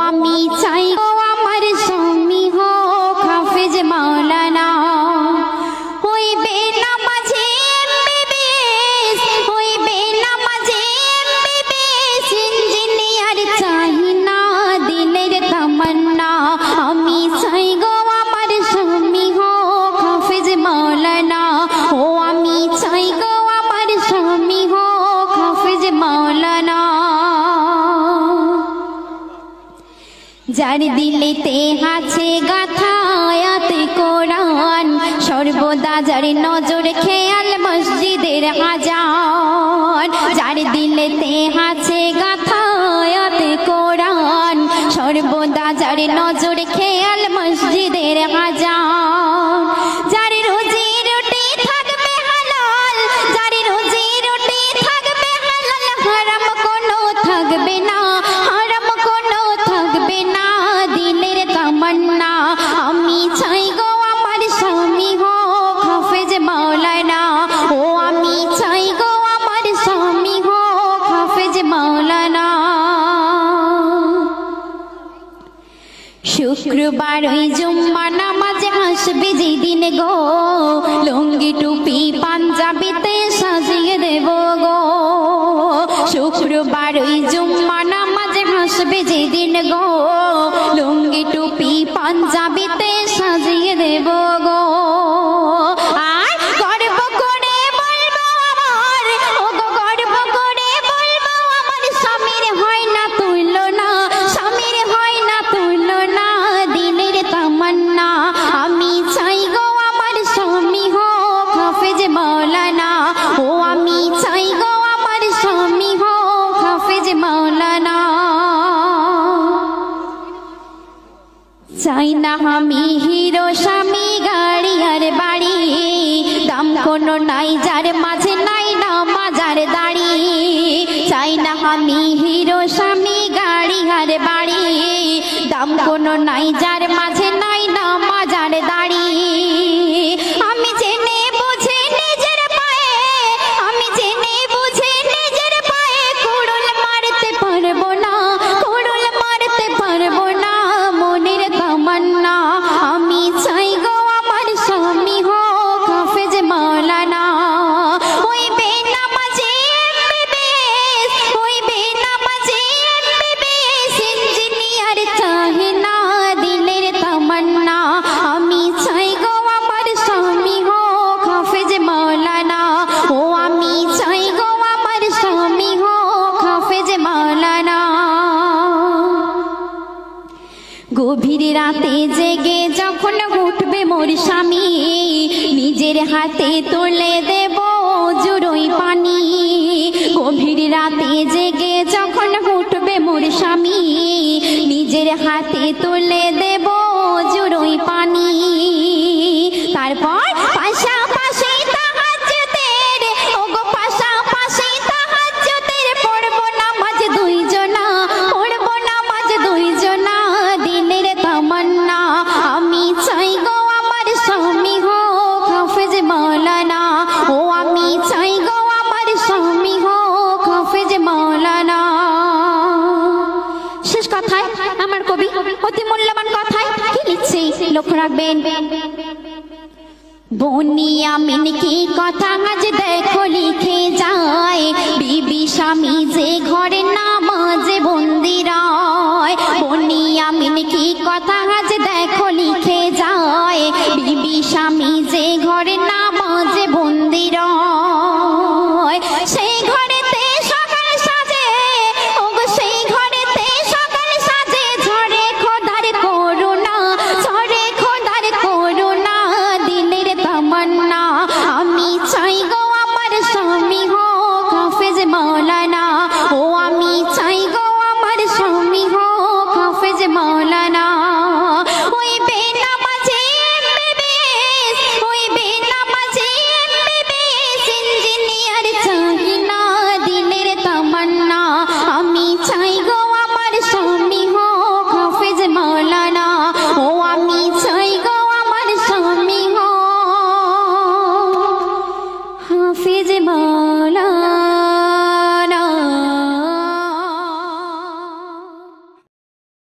আমি চাই গো আমার স্বামী হোক হাফেজ মাওলানা। হইবে নামাজে এমবিবিএস, হইবে নামাজে এমবিবিএস, ইঞ্জিনিয়ার চাই না দিলের তামান্না। আমি চাই গো আমার স্বামী হোক হাফেজ মাওলানা। ও আমি চাই গো আমার স্বামী হোক হাফেজ মাওলানা। যার দিলেতে আছে গাথা আয়াতে কোরআন, সর্বদা যার নজর খেয়াল মসজিদের আজান। যার দিলেতে আছে গাথা আয়াতে কোরআন, সর্বদা যার নজর খেয়াল মসজিদের আজান। যার রুজি রুটি থাকবে হালাল, যার রুজি রুটি থাকবে হালাল, হারাম কোনো থাকবে না, হারাম কোনো থাকবে না দিলের তামান্না। আমি চাই গো আমার স্বামী হোক হাফেজ মাওলানা। ও আমি চাই গো আমার স্বামী হোক হাফেজ মাওলানা। শুক্রবার ওই জুম্মা নামাজে আসবে যেদিন গো, লুঙ্গি টুপি পাঞ্জাবিতে সাজিয়ে দেব গো। শুক্রবার ওই জুম্মা নামাজে আসবে যেদিন গো, লুঙ্গি টুপি পাঞ্জাবিতে সাজিয়ে দেব গো। আর গর্ব করে বলবো আমার, ও গো গর্ব করে বলবো আমার স্বামীর হয় না তুলনা, স্বামীর হয় না তুলনা দিলের তামান্না। আমি চাই গো আমার স্বামী হোক হাফেজ মাওলানা। ও আমি চাই গো আমার স্বামী হোক হাফেজ মাওলানা। চাই না আমি হিরো স্বামী গাড়ি আর বাড়ি, দাম কোনো নাই যার মাঝে নাই না মাজার দাড়ি। চাই না আমি হিরো স্বামী গাড়ি আর বাড়ি, দাম কোনো নাই যার মাঝে নাই না মাজার দাড়ি। আমি জেনে বুঝে নিজের পায়ে, আমি জেনে বুঝে নিজের পায়ে কুড়ুল মারতে পারবো না, কুড়ুল মারতে পারবো না মনের তামান্না। আমি চাই গো আমার স্বামী হোক হাফেজ মাওলানা। হইবে নামাজে এমবিবিএস, হইবে নামাজে এমবিবিএস, ইঞ্জিনিয়ার চাই না দিলের তামান্না। আমি চাই গো আমার স্বামী হোক হাফেজ মাওলানা। ও আমি চাই গো আমার স্বামী হোক হাফেজ মাওলানা। গভীর রাতে জেগে যখন উঠবে মোর স্বামী, নিজের হাতে তুলে দেব জুড়োই পানি। গভীর রাতে জেগে যখন উঠবে মোর স্বামী, নিজের হাতে তুলে দেব জুড়োই পানি। তারপর পাশাপাশি তাহাজ্জুদের, ও গো পাশাপাশি তাহাজ্জুদের পড়বো নামাজ দুইজনা, পড়বো নামাজ দুইজনা দিলের তামান্না। আমি চাই গো আমার স্বামী হোক হাফেজ মাওলানা। ও আমি চাই গো আমার স্বামী হোক হাফেজ মাওলানা। শেষ কথায় আমার কবি অতি মূল্যবান কথায় কি লিখছে লক্ষ্য রাখবেন। বনিয়ামিন কি কথা আজ দেখো লিখে যায়, বিবি স্বামী যে ঘরে নামাজে বন্দি রয়। বনিয়ামিন কি কথা আজ দেখো লিখে যায়, বিবি স্বামী যে ঘরে নামাজে বন্দি রয়। সেই ঘরেতে সকাল সাজে, ও গো সেই ঘরেতে সকাল সাজে, ঝরে খোদার করুণা, ঝরে খোদার করুণা দিলের তামান্না। আমি চাই গো আমার স্বামী হোক হাফেজ মাওলানা। ও আমি চাই গো আমার স্বামী হোক হাফেজ মাওলানা। হইবে নামাজে এমবিবিএস, হইবে নামাজে এমবিবিএস, ইঞ্জিনিয়ার চাই না দিলের তামান্না। আমি চাই গো আমার স্বামী হোক হাফেজ মাওলানা। ও আমি চাই গো আমার স্বামী হোক হাফেজ মাওলানা।